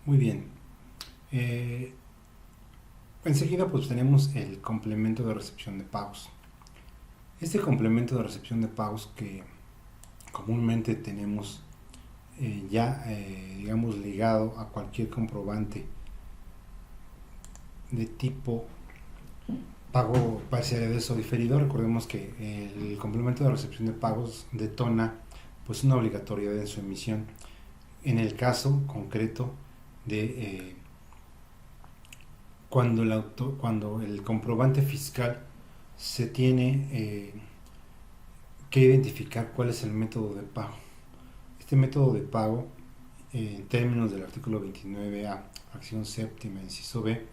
Muy bien. Eh, Enseguida pues tenemos el complemento de recepción de pagos. Este complemento de recepción de pagos que comúnmente tenemos digamos, ligado a cualquier comprobante de tipo pago parcialidades o diferido. Recordemos que el complemento de recepción de pagos detona pues una obligatoriedad en su emisión en el caso concreto de cuando el comprobante fiscal se tiene que identificar cuál es el método de pago. Este método de pago, en términos del artículo 29A, fracción séptima, inciso B,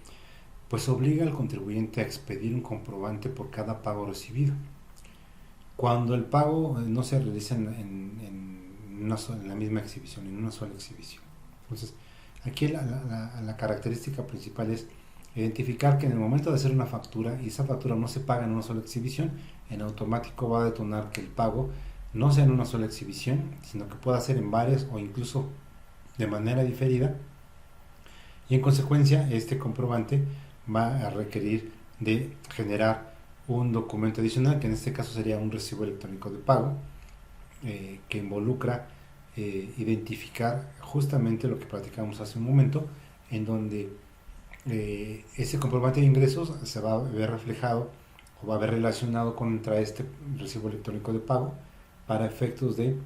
pues obliga al contribuyente a expedir un comprobante por cada pago recibido. Cuando el pago no se realiza en la misma exhibición, en una sola exhibición. Entonces, aquí la característica principal es identificar que en el momento de hacer una factura y esa factura no se paga en una sola exhibición, en automático va a detonar que el pago no sea en una sola exhibición, sino que pueda ser en varias o incluso de manera diferida, y en consecuencia este comprobante va a requerir de generar un documento adicional, que en este caso sería un recibo electrónico de pago, que involucra identificar justamente lo que platicamos hace un momento, en donde ese comprobante de ingresos se va a ver reflejado o va a ver relacionado contra este recibo electrónico de pago para efectos de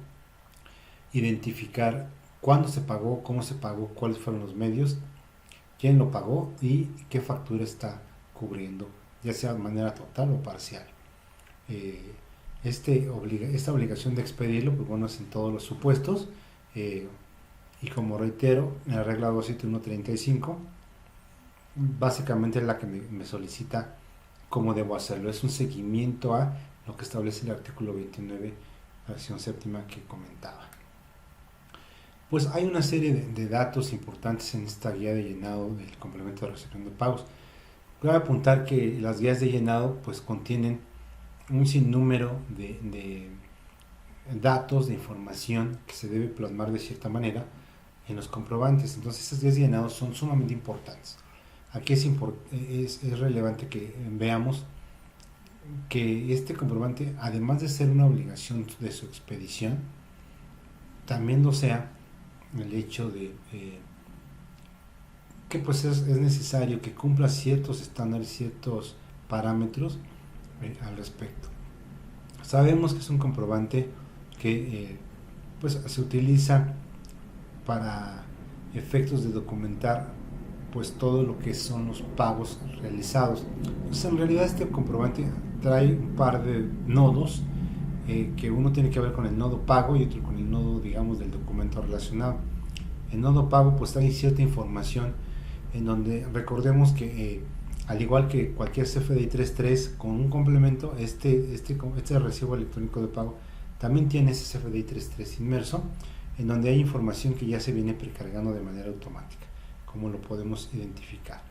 identificar cuándo se pagó, cómo se pagó, cuáles fueron los medios, quién lo pagó y qué factura está cubriendo, ya sea de manera total o parcial. Eh, esta obligación de expedirlo, pues bueno, es en todos los supuestos, y como reitero, en la regla 27135 básicamente es la que me solicita cómo debo hacerlo. Es un seguimiento a lo que establece el artículo 29, fracción séptima que comentaba. Pues hay una serie de datos importantes en esta guía de llenado del complemento de recepción de pagos. Voy a apuntar que las guías de llenado pues contienen un sinnúmero de datos, de información que se debe plasmar de cierta manera en los comprobantes. Entonces esas guías de llenado son sumamente importantes. Aquí es relevante que veamos que este comprobante, además de ser una obligación de su expedición, también lo sea el hecho de que pues es necesario que cumpla ciertos estándares, ciertos parámetros al respecto. Sabemos que es un comprobante que pues se utiliza para efectos de documentar pues todo lo que son los pagos realizados. Pues en realidad este comprobante trae un par de nodos, que uno tiene que ver con el nodo pago y otro con el nodo, digamos, del documento relacionado. El nodo pago pues trae cierta información en donde recordemos que al igual que cualquier CFDI 3.3 con un complemento, este recibo electrónico de pago también tiene ese CFDI 3.3 inmerso, en donde hay información que ya se viene precargando de manera automática. ¿Cómo lo podemos identificar?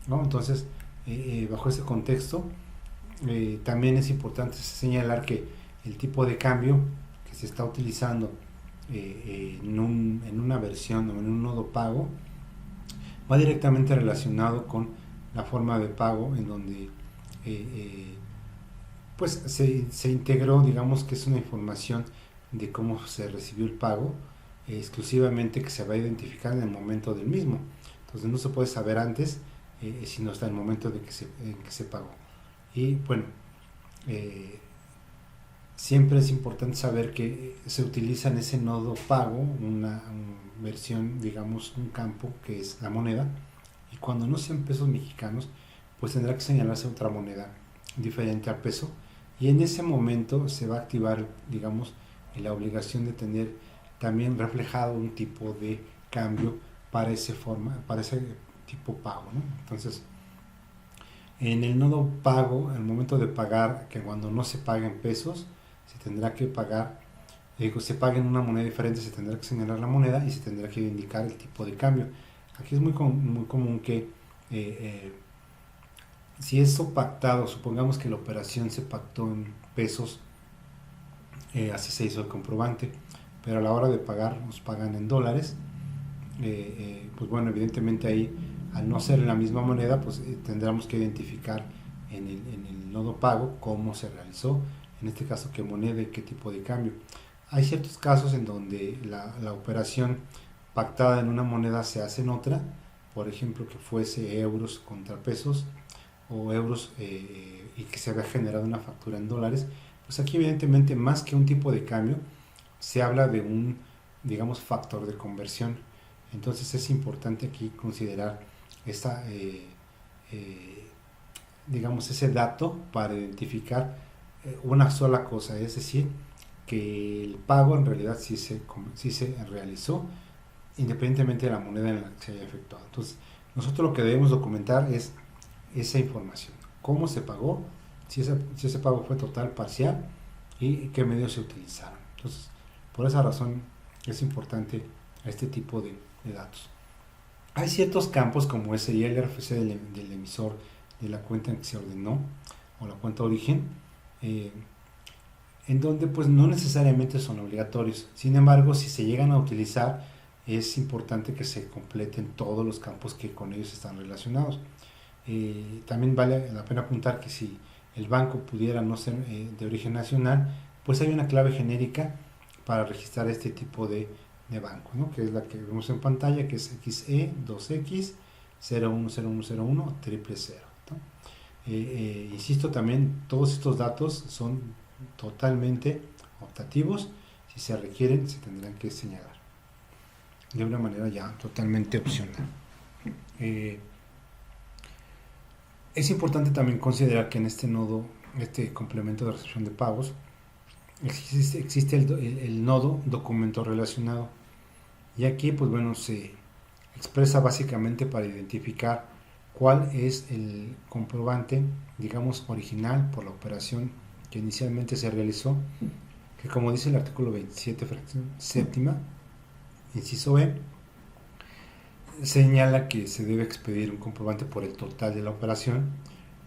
¿No? Entonces, bajo ese contexto, también es importante señalar que el tipo de cambio que se está utilizando en una versión o en un nodo pago va directamente relacionado con la forma de pago en donde pues se integró, digamos que es una información de cómo se recibió el pago, exclusivamente que se va a identificar en el momento del mismo. Entonces no se puede saber antes, sino hasta el momento en que se pagó. Y bueno, siempre es importante saber que se utiliza en ese nodo pago una versión, digamos, un campo que es la moneda, y cuando no sean pesos mexicanos, pues tendrá que señalarse otra moneda diferente al peso, y en ese momento se va a activar, digamos, la obligación de tener también reflejado un tipo de cambio para ese tipo pago, ¿no? Entonces, en el nodo pago, el momento de pagar, que cuando no se paga en pesos, se tendrá que pagar, se paga en una moneda diferente, se tendrá que señalar la moneda y se tendrá que indicar el tipo de cambio. Aquí es muy común que si eso pactado, supongamos que la operación se pactó en pesos, así se hizo el comprobante, pero a la hora de pagar nos pagan en dólares, pues bueno, evidentemente ahí, al no ser en la misma moneda, pues tendremos que identificar en el nodo pago cómo se realizó, en este caso qué moneda y qué tipo de cambio. Hay ciertos casos en donde la operación pactada en una moneda se hace en otra, por ejemplo, que fuese euros contra pesos o euros y que se había generado una factura en dólares. Pues aquí evidentemente más que un tipo de cambio, se habla de un, digamos, factor de conversión. Entonces es importante aquí considerar esta, digamos, ese dato para identificar una sola cosa, es decir, que el pago en realidad sí se realizó independientemente de la moneda en la que se haya efectuado. Entonces, nosotros lo que debemos documentar es esa información, cómo se pagó, si ese pago fue total, parcial y qué medios se utilizaron. Entonces, por esa razón es importante este tipo de datos. Hay ciertos campos como sería el RFC del emisor de la cuenta en que se ordenó o la cuenta origen, en donde pues no necesariamente son obligatorios. Sin embargo, si se llegan a utilizar, es importante que se completen todos los campos que con ellos están relacionados. También vale la pena apuntar que si el banco pudiera no ser de origen nacional, pues hay una clave genérica para registrar este tipo de banco, ¿no? Que es la que vemos en pantalla, que es XE2X 010101 000. ¿No? Insisto también, todos estos datos son totalmente optativos. Si se requieren, se tendrán que señalar de una manera ya totalmente opcional. Es importante también considerar que en este nodo, este complemento de recepción de pagos, existe el nodo documento relacionado. Y aquí, pues bueno, se expresa básicamente para identificar cuál es el comprobante, digamos, original por la operación que inicialmente se realizó, que como dice el artículo 27, fracción séptima, inciso E, señala que se debe expedir un comprobante por el total de la operación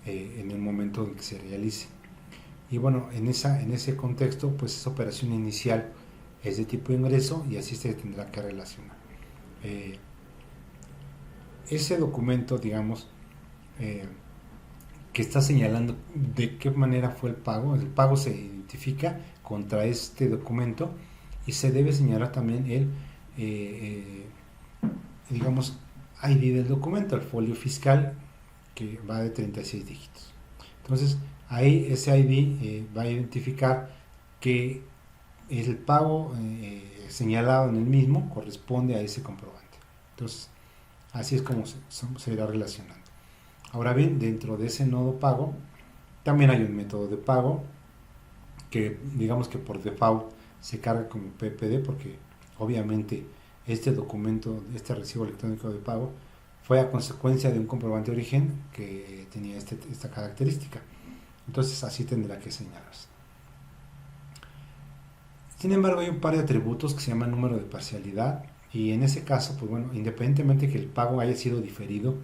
en el momento en que se realice. Y bueno, en ese contexto, pues esa operación inicial es de tipo de ingreso y así se tendrá que relacionar. Ese documento, digamos, que está señalando de qué manera fue el pago se identifica contra este documento y se debe señalar también el, digamos, ID del documento, el folio fiscal, que va de 36 dígitos. Entonces, ahí ese ID va a identificar que el pago señalado en el mismo corresponde a ese comprobante. Entonces, así es como se irá relacionando. Ahora bien, dentro de ese nodo pago, también hay un método de pago que digamos que por default se carga como PPD porque obviamente este documento, este recibo electrónico de pago, fue a consecuencia de un comprobante de origen que tenía esta característica. Entonces así tendrá que señalarse. Sin embargo, hay un par de atributos que se llaman número de parcialidad y en ese caso, pues bueno, independientemente que el pago haya sido diferido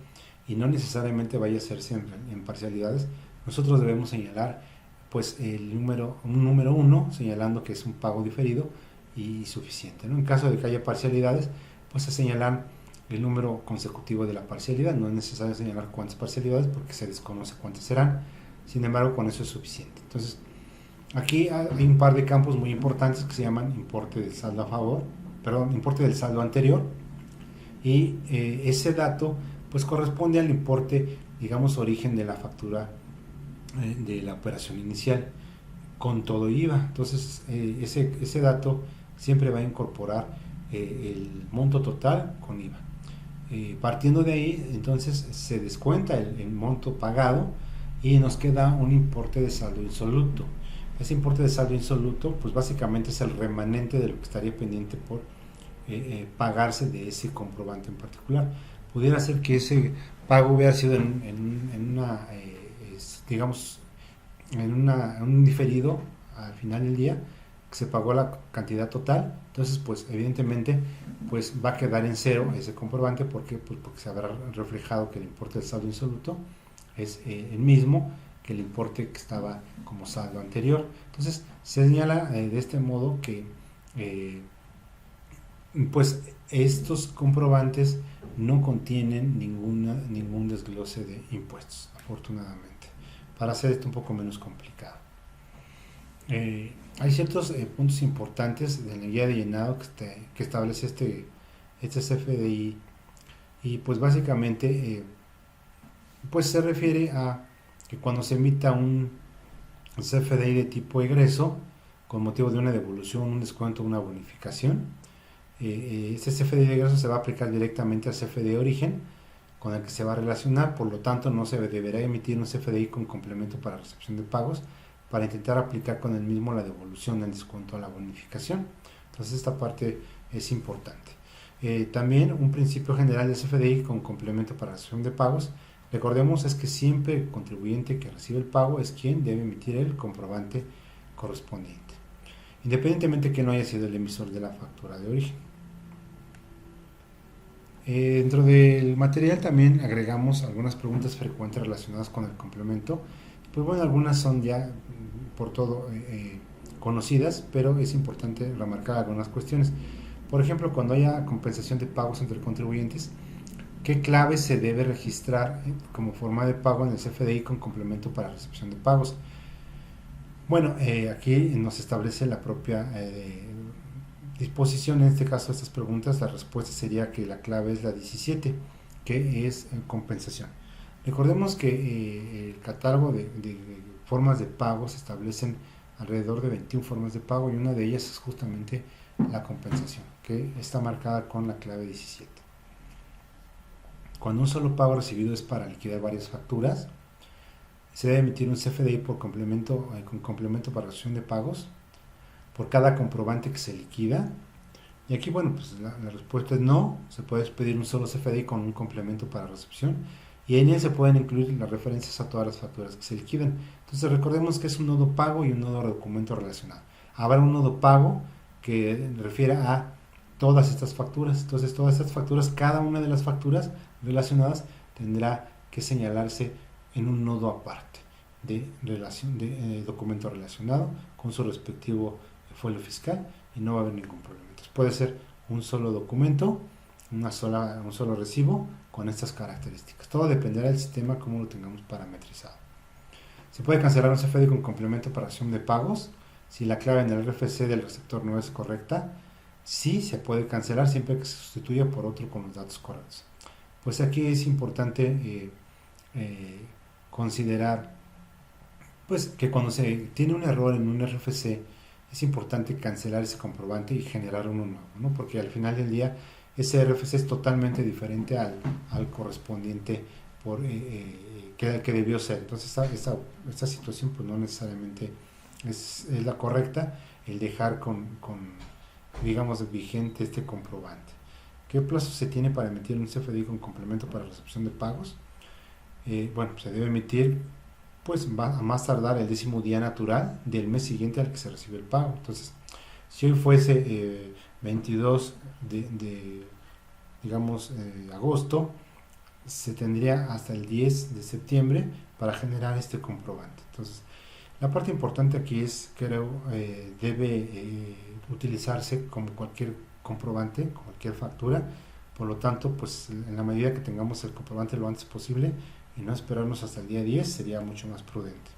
y no necesariamente vaya a hacerse en parcialidades, nosotros debemos señalar pues un número 1 señalando que es un pago diferido y suficiente, ¿no? En caso de que haya parcialidades, pues se señalan el número consecutivo de la parcialidad. No es necesario señalar cuántas parcialidades porque se desconoce cuántas serán. Sin embargo, con eso es suficiente. Entonces, aquí hay un par de campos muy importantes que se llaman importe del saldo a favor, perdón, importe del saldo anterior, y ese dato pues corresponde al importe, digamos, origen de la factura de la operación inicial con todo IVA. Entonces, ese dato siempre va a incorporar el monto total con IVA. Partiendo de ahí, entonces se descuenta el monto pagado y nos queda un importe de saldo insoluto. Ese importe de saldo insoluto, pues básicamente es el remanente de lo que estaría pendiente por pagarse de ese comprobante en particular. Pudiera ser que ese pago hubiera sido en una, digamos, en un diferido al final del día, que se pagó la cantidad total. Entonces, pues evidentemente, pues va a quedar en cero ese comprobante. ¿Por qué? Pues porque se habrá reflejado que el importe del saldo insoluto es el mismo que el importe que estaba como saldo anterior. Entonces, se señala de este modo que pues estos comprobantes no contienen ningún desglose de impuestos, afortunadamente, para hacer esto un poco menos complicado. Hay ciertos puntos importantes de la guía de llenado que establece este CFDI, y pues básicamente pues se refiere a que cuando se emita un CFDI de tipo egreso con motivo de una devolución, un descuento, una bonificación, este CFDI de egreso se va a aplicar directamente al CFDI de origen con el que se va a relacionar. Por lo tanto, no se deberá emitir un CFDI con complemento para recepción de pagos para intentar aplicar con el mismo la devolución, el descuento o la bonificación. Entonces esta parte es importante. También un principio general del CFDI con complemento para recepción de pagos, recordemos, es que siempre el contribuyente que recibe el pago es quien debe emitir el comprobante correspondiente, independientemente que no haya sido el emisor de la factura de origen. Dentro del material también agregamos algunas preguntas frecuentes relacionadas con el complemento. Pues bueno, algunas son ya por todo conocidas, pero es importante remarcar algunas cuestiones. Por ejemplo, cuando haya compensación de pagos entre contribuyentes, ¿qué clave se debe registrar como forma de pago en el CFDI con complemento para recepción de pagos? Bueno, aquí nos establece la propia disposición. En este caso, estas preguntas, la respuesta sería que la clave es la 17, que es compensación. Recordemos que el catálogo de formas de pago se establecen alrededor de 21 formas de pago, y una de ellas es justamente la compensación, que está marcada con la clave 17. Cuando un solo pago recibido es para liquidar varias facturas, se debe emitir un CFDI con complemento para recepción de pagos por cada comprobante que se liquida. Y aquí, bueno, pues la respuesta es no. Se puede pedir un solo CFDI con un complemento para recepción, y en él se pueden incluir las referencias a todas las facturas que se liquidan. Entonces recordemos que es un nodo pago y un nodo documento relacionado. Habrá un nodo pago que refiere a todas estas facturas. Entonces todas estas facturas, cada una de las facturas relacionadas tendrá que señalarse en un nodo aparte de documento relacionado con su respectivo folio fiscal, y no va a haber ningún problema. Entonces puede ser un solo documento, un solo recibo con estas características. Todo dependerá del sistema, como lo tengamos parametrizado. Se puede cancelar un CFDI con complemento para acción de pagos si la clave en el RFC del receptor no es correcta. Sí, se puede cancelar siempre que se sustituya por otro con los datos correctos. Pues aquí es importante considerar pues que cuando se tiene un error en un RFC es importante cancelar ese comprobante y generar uno nuevo, ¿no? Porque al final del día ese RFC es totalmente diferente al correspondiente que debió ser. Entonces esta situación pues no necesariamente es la correcta, el dejar digamos vigente este comprobante. ¿Qué plazo se tiene para emitir un CFDI con complemento para recepción de pagos? Bueno, se debe emitir pues a más tardar el 10º día natural del mes siguiente al que se recibe el pago. Entonces, si hoy fuese 22 de digamos agosto, se tendría hasta el 10 de septiembre para generar este comprobante. Entonces, la parte importante aquí es, creo, debe utilizarse como cualquier comprobante, cualquier factura. Por lo tanto, pues en la medida que tengamos el comprobante lo antes posible y no esperarnos hasta el día 10, sería mucho más prudente.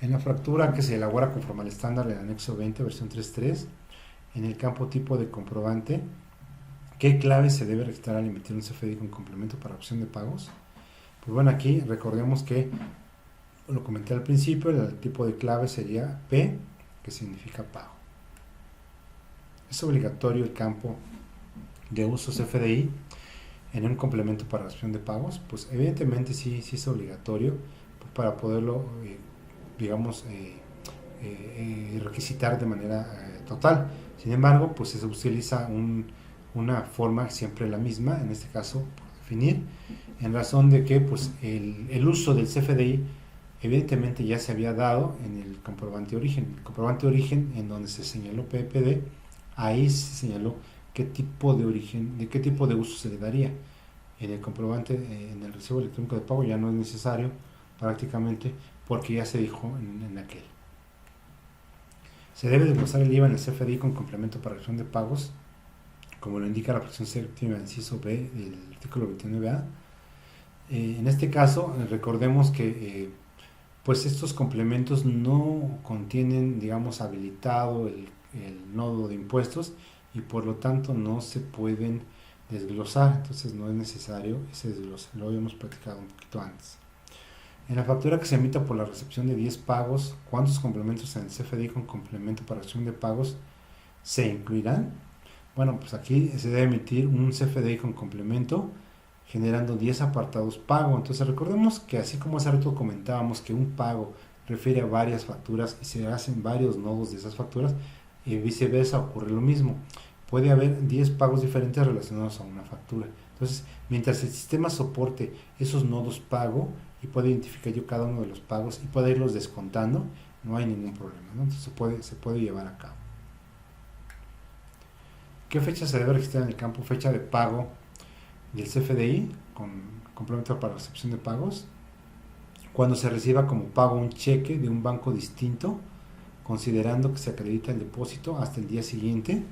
En la factura que se elabora conforme al estándar del anexo 20, versión 3.3, en el campo tipo de comprobante, ¿qué clave se debe registrar al emitir un CFDI con complemento para opción de pagos? Pues bueno, aquí recordemos que lo comenté al principio, el tipo de clave sería P, que significa pago. Es obligatorio el campo de uso CFDI en un complemento para recepción de pagos. Pues evidentemente sí es obligatorio para poderlo digamos requisitar de manera total. Sin embargo, pues se utiliza una forma siempre la misma, en este caso por definir, en razón de que pues el uso del CFDI evidentemente ya se había dado en el comprobante de origen. El comprobante de origen, en donde se señaló PPD, ahí se señaló qué tipo de origen, de qué tipo de uso se le daría. En el comprobante, en el recibo electrónico de pago ya no es necesario prácticamente, porque ya se dijo en aquel. Se debe desglosar el IVA en el CFDI con complemento para recepción de pagos. como lo indica la fracción séptima inciso B del artículo 29A. En este caso, recordemos que pues estos complementos no contienen, digamos, habilitado el nodo de impuestos y por lo tanto no se pueden desglosar, entonces no es necesario ese desglose, lo habíamos platicado un poquito antes. En la factura que se emita por la recepción de 10 pagos, ¿cuántos complementos en el CFDI con complemento para recepción de pagos se incluirán? Bueno, pues aquí se debe emitir un CFDI con complemento generando 10 apartados pago. Entonces recordemos que así como hace rato comentábamos que un pago refiere a varias facturas y se hacen varios nodos de esas facturas, y viceversa ocurre lo mismo. Puede haber 10 pagos diferentes relacionados a una factura. Entonces, mientras el sistema soporte esos nodos pago y puede identificar yo cada uno de los pagos y puede irlos descontando, no hay ningún problema, ¿no? Entonces se puede llevar a cabo. ¿Qué fecha se debe registrar en el campo fecha de pago del CFDI con complemento para recepción de pagos? Cuando se reciba como pago un cheque de un banco distinto, considerando que se acredita el depósito hasta el día siguiente.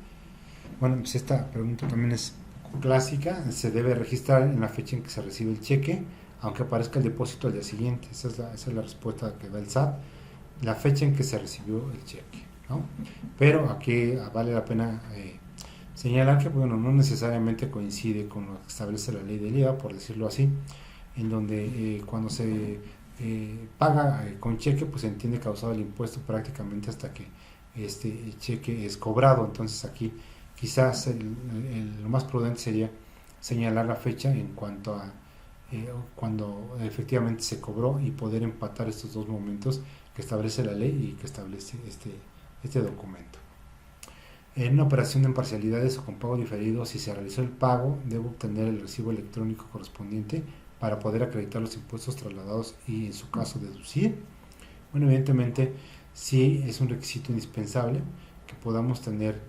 Bueno, pues esta pregunta también es clásica. Se debe registrar en la fecha en que se recibe el cheque, aunque aparezca el depósito al día siguiente. Esa es la respuesta que da el SAT, la fecha en que se recibió el cheque, ¿no? Pero aquí vale la pena señalar que, bueno, no necesariamente coincide con lo que establece la ley del IVA, por decirlo así, en donde cuando se paga con cheque, pues se entiende causado el impuesto prácticamente hasta que este cheque es cobrado. Entonces aquí quizás lo más prudente sería señalar la fecha en cuanto a cuando efectivamente se cobró y poder empatar estos dos momentos que establece la ley y que establece este documento. En una operación de parcialidades o con pago diferido, si se realizó el pago, debo obtener el recibo electrónico correspondiente para poder acreditar los impuestos trasladados y, en su caso, deducir. Bueno, evidentemente, sí es un requisito indispensable que podamos tener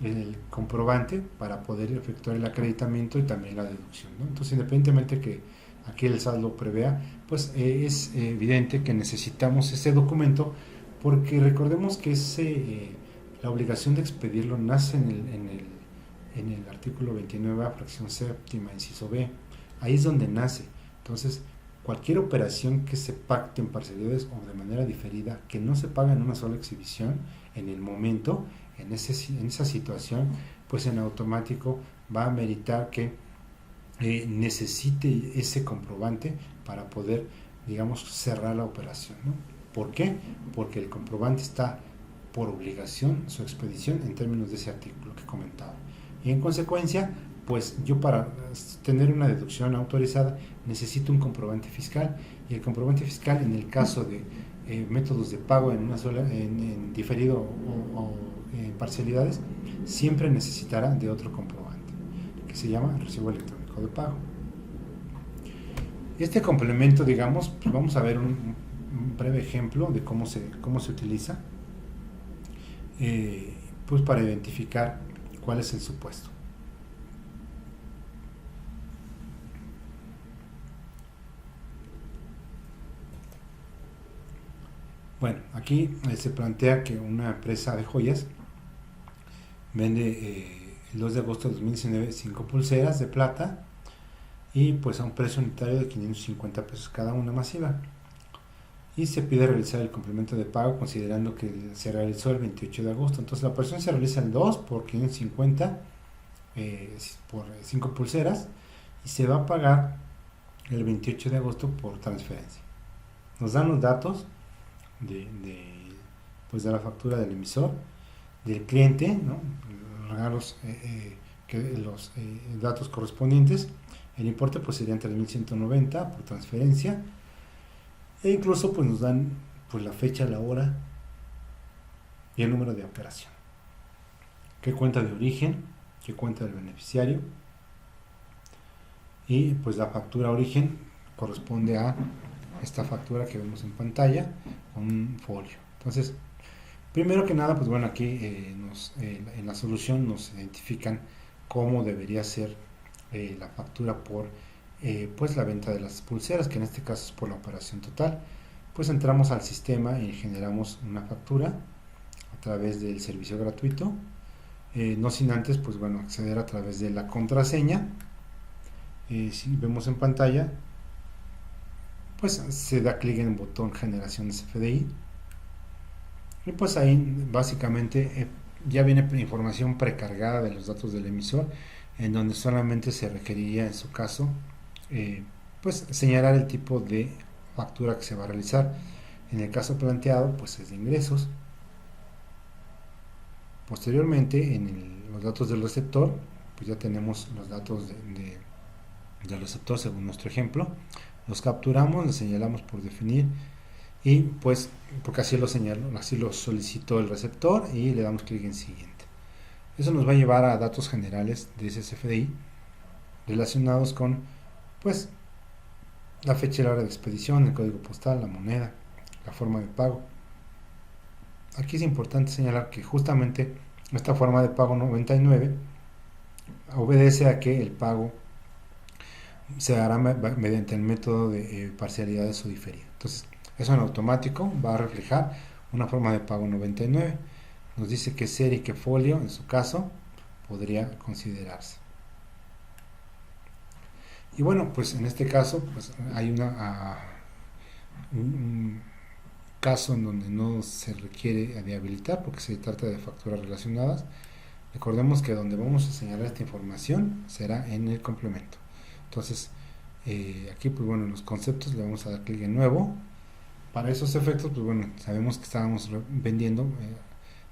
el comprobante para poder efectuar el acreditamiento y también la deducción, ¿no? Entonces, independientemente que aquí el SAT lo prevea, pues es evidente que necesitamos ese documento, porque recordemos que la obligación de expedirlo nace en el artículo 29A, fracción séptima, inciso B. Ahí es donde nace. Entonces, cualquier operación que se pacte en parcialidades o de manera diferida, que no se paga en una sola exhibición, en el momento, en esa situación, pues en automático va a meritar que necesite ese comprobante para poder, digamos, cerrar la operación, ¿no? ¿Por qué? Porque el comprobante está por obligación su expedición en términos de ese artículo que comentaba. Y en consecuencia, pues yo para tener una deducción autorizada necesito un comprobante fiscal, y el comprobante fiscal en el caso de métodos de pago en diferido o en parcialidades, siempre necesitará de otro comprobante que se llama recibo electrónico de pago. Este complemento, digamos, pues vamos a ver un breve ejemplo de cómo se utiliza, pues para identificar cuál es el supuesto. Bueno, aquí se plantea que una empresa de joyas vende el 2 de agosto de 2019 5 pulseras de plata y pues a un precio unitario de 550 pesos cada una masiva. Y se pide realizar el complemento de pago considerando que se realizó el 28 de agosto. Entonces la operación se realiza el 2 por 550 por 5 pulseras y se va a pagar el 28 de agosto por transferencia. Nos dan los datos pues de la factura del emisor, del cliente, ¿no? Los datos correspondientes. El importe pues serían 3.190 por transferencia, e incluso pues nos dan pues la fecha, la hora y el número de operación, qué cuenta de origen, qué cuenta del beneficiario, y pues la factura origen corresponde a esta factura que vemos en pantalla con un folio. Entonces, primero que nada, pues bueno, aquí en la solución nos identifican cómo debería ser la factura por pues la venta de las pulseras, que en este caso es por la operación total. Pues entramos al sistema y generamos una factura a través del servicio gratuito, no sin antes, pues bueno, acceder a través de la contraseña. Si vemos en pantalla, pues se da clic en el botón generación de CFDI y pues ahí básicamente ya viene información precargada de los datos del emisor, en donde solamente se requeriría en su caso eh, pues señalar el tipo de factura que se va a realizar. En el caso planteado pues es de ingresos. Posteriormente los datos del receptor, pues ya tenemos los datos del receptor según nuestro ejemplo, los capturamos, les señalamos por definir y pues porque así lo señaló, así lo solicitó el receptor y le damos clic en siguiente. Eso nos va a llevar a datos generales de ese CFDI relacionados con pues la fecha y la hora de expedición, el código postal, la moneda, la forma de pago. Aquí es importante señalar que justamente esta forma de pago 99 obedece a que el pago se hará mediante el método de parcialidades o diferido. Entonces, eso en automático va a reflejar una forma de pago 99. Nos dice qué serie y qué folio, en su caso, podría considerarse. Y bueno, pues en este caso, pues hay un caso en donde no se requiere de habilitar porque se trata de facturas relacionadas. Recordemos que donde vamos a señalar esta información será en el complemento. Entonces, aquí pues bueno, en los conceptos le vamos a dar clic en nuevo. Para esos efectos, pues bueno, sabemos que estábamos vendiendo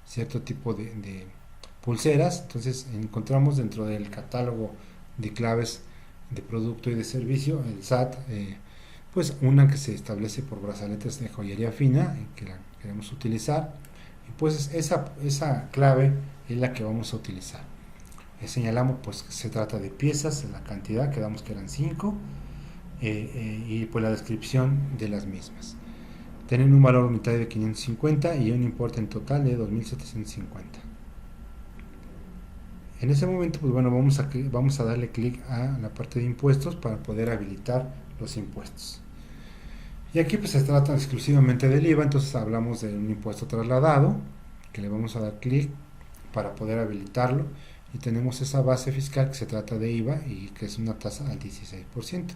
cierto tipo de pulseras. Entonces encontramos dentro del catálogo de claves de producto y de servicio, el SAT, pues una que se establece por brazaletes de joyería fina, que la queremos utilizar. Y pues esa clave es la que vamos a utilizar. Señalamos pues que se trata de piezas, la cantidad, quedamos que eran 5, y pues la descripción de las mismas. Tienen un valor unitario de 550 y un importe en total de 2.750. En ese momento, pues bueno, vamos a darle clic a la parte de impuestos para poder habilitar los impuestos. Y aquí pues se trata exclusivamente del IVA, entonces hablamos de un impuesto trasladado, que le vamos a dar clic para poder habilitarlo. Y tenemos esa base fiscal que se trata de IVA y que es una tasa al 16%,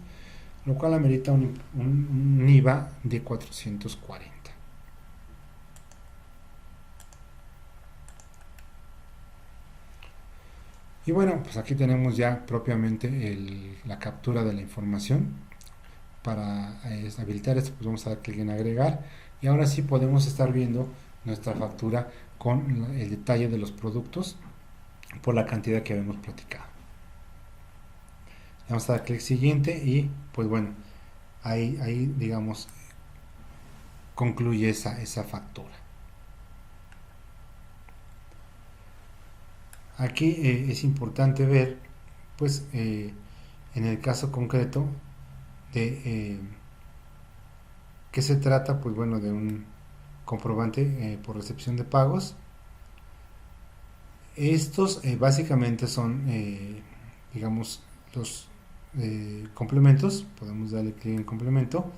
lo cual amerita un IVA de 440. Y bueno, pues aquí tenemos ya propiamente la captura de la información. Para habilitar esto, pues vamos a dar clic en agregar y ahora sí podemos estar viendo nuestra factura con el detalle de los productos por la cantidad que habíamos platicado. Vamos a dar clic siguiente y pues bueno, ahí digamos concluye esa factura. Aquí es importante ver pues en el caso concreto de ¿qué se trata? Pues bueno, de un comprobante por recepción de pagos. Estos básicamente son, digamos, los complementos. Podemos darle clic en complemento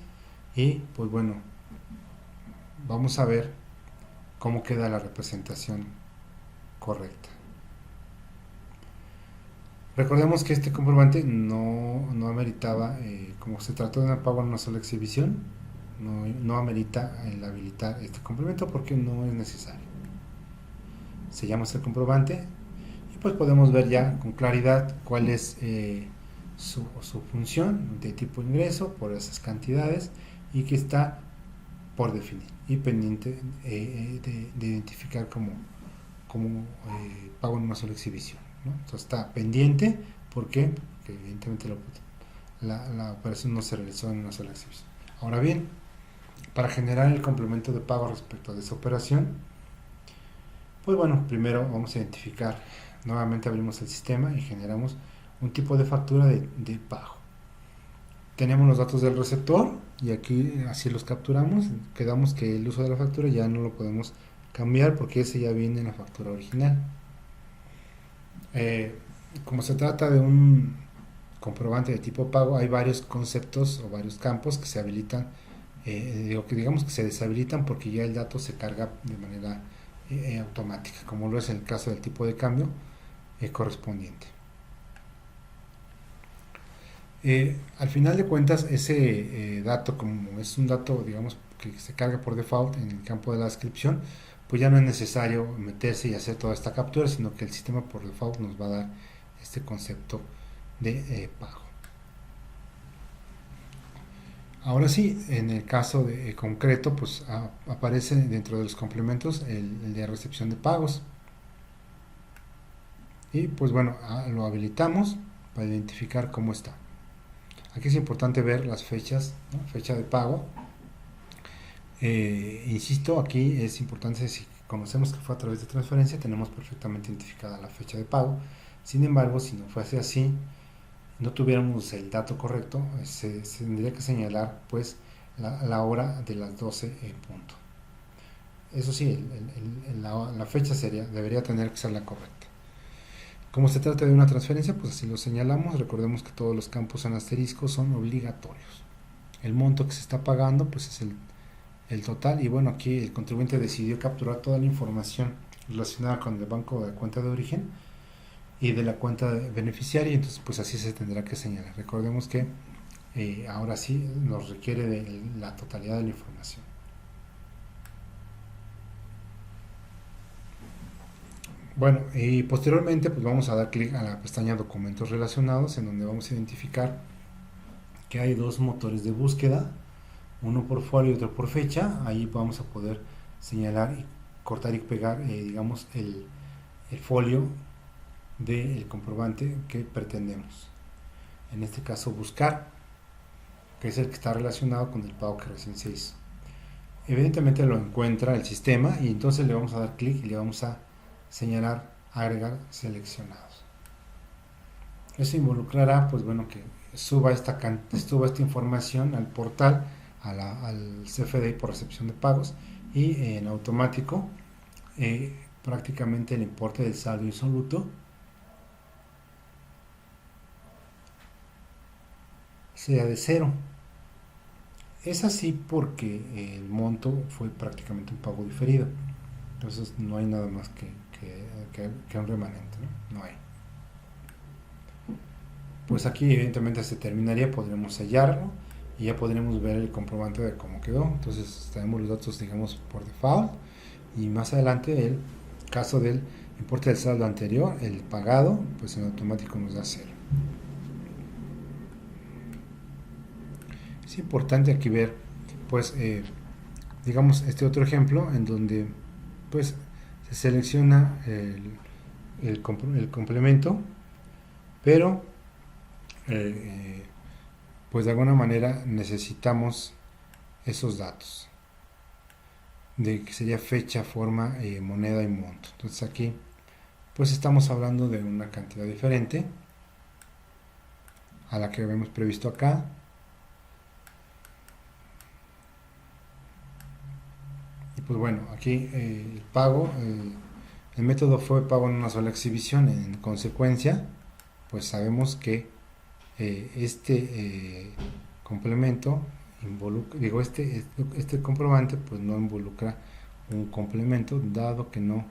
y pues bueno, vamos a ver cómo queda la representación correcta. Recordemos que este comprobante no ameritaba, como se trató de un pago en una sola exhibición, no amerita el habilitar este complemento porque no es necesario. Sellamos el comprobante y pues podemos ver ya con claridad cuál es su función de tipo ingreso por esas cantidades y que está por definir y pendiente de identificar como pago en una sola exhibición, ¿no? Entonces está pendiente, ¿por qué? Porque evidentemente la operación no se realizó en una sola exhibición. Ahora bien, para generar el complemento de pago respecto de esa operación, pues bueno, primero vamos a identificar, nuevamente abrimos el sistema y generamos un tipo de factura de pago. Tenemos los datos del receptor y aquí así los capturamos. Quedamos que el uso de la factura ya no lo podemos cambiar porque ese ya viene en la factura original. Como se trata de un comprobante de tipo pago, hay varios conceptos o varios campos que se habilitan, digamos que se deshabilitan porque ya el dato se carga de manera automática, como lo es en el caso del tipo de cambio correspondiente. Al final de cuentas, ese dato, como es un dato, digamos, que se carga por default en el campo de la descripción, pues ya no es necesario meterse y hacer toda esta captura, sino que el sistema por default nos va a dar este concepto de pago. Ahora sí, en el caso concreto, pues aparece dentro de los complementos el de recepción de pagos. Y pues bueno, lo habilitamos para identificar cómo está. Aquí es importante ver las fechas, ¿no? Fecha de pago. Insisto, aquí es importante, si conocemos que fue a través de transferencia, tenemos perfectamente identificada la fecha de pago. Sin embargo, si no fuese así, no tuviéramos el dato correcto, se tendría que señalar pues la hora de las 12 en punto. Eso sí, la fecha debería tener que ser la correcta. Como se trata de una transferencia, pues así lo señalamos. Recordemos que todos los campos en asterisco son obligatorios. El monto que se está pagando pues es el total, y bueno, aquí el contribuyente decidió capturar toda la información relacionada con el banco de cuenta de origen y de la cuenta de beneficiaria, entonces pues así se tendrá que señalar. Recordemos que ahora sí nos requiere de la totalidad de la información. Bueno, y posteriormente pues vamos a dar clic a la pestaña documentos relacionados, en donde vamos a identificar que hay dos motores de búsqueda, uno por folio y otro por fecha. Ahí vamos a poder señalar y cortar y pegar, digamos, el folio del comprobante que pretendemos. En este caso buscar, que es el que está relacionado con el pago que recién se hizo. Evidentemente lo encuentra el sistema y entonces le vamos a dar clic y le vamos a señalar agregar seleccionados. Eso involucrará pues bueno que suba esta información al portal, al CFDI por recepción de pagos, y en automático prácticamente el importe del saldo insoluto sea de cero. Es así porque el monto fue prácticamente un pago diferido, entonces no hay nada más que un remanente, ¿no? No hay. Pues aquí evidentemente se terminaría, podremos sellarlo y ya podremos ver el comprobante de cómo quedó. Entonces tenemos los datos, digamos, por default, y más adelante el caso del importe del saldo anterior, el pagado, pues en automático nos da cero. Es importante aquí ver pues digamos este otro ejemplo en donde pues se selecciona el complemento, pero pues de alguna manera necesitamos esos datos de que sería fecha, forma, moneda y monto. Entonces aquí pues estamos hablando de una cantidad diferente a la que habíamos previsto acá. Y pues bueno, aquí el pago, el método fue pago en una sola exhibición. En consecuencia, pues sabemos que este complemento involucra, digo, este comprobante pues no involucra un complemento, dado que no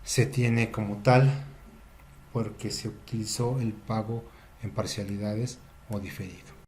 se tiene como tal, porque se utilizó el pago en parcialidades o diferido.